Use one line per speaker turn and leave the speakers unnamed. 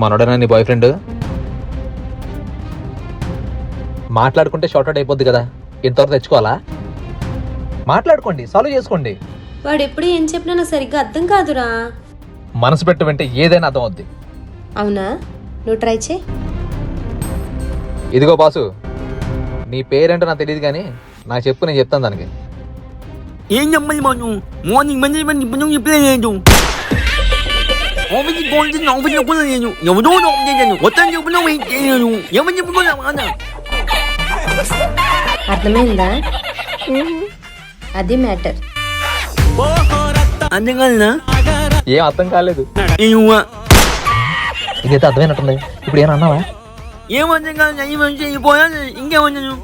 మనోడేనా నీ boy friend? మాట్లాడుకుంటే short out అయిపోద్ది కదా, ఇంతవరకు తెచ్చుకోవాలా? మాట్లాడుకోండి, సాల్వ్ చేసుకోండి.
వాడు ఎప్పుడు ఏం చెప్పినా నాకు సరిగ్గా అర్థం కాదురా.
మనసు పెట్టు వింటే ఏదైనా అర్థం అవుద్ది.
అవునా? నువ్వు ట్రై చేయి.
ఇదిగో బాసు, నీ పేరేంటో నాకు తెలియదు కానీ నాకు చెప్పు, నేను చెప్తాను దానికి.
ఏం చెప్పాలి బాను? మార్నింగ్ మంచి ఇప్పుడు చెప్పలేదు. ఆఫీస్కి కాల్ చేసి ఆఫీస్లో కూడా లేదు. ఎవరో ఆఫ్ చేశాను. మొత్తం చెప్పులో వెయిట్ చేయను. ఎవరు చెప్పుకోలే అన్న.
అర్థమైందా? అది మ్యాటర్.
అర్థం కాలేదా?
ఏం అర్థం కాలేదు. ఇదైతే అర్థమైనట్టుంది. ఇప్పుడు ఏమన్నా అన్నావా?
ఏం అర్థం కాదు. అయ్యి మంచి అయిపోయా ఇంకేమన్నాను.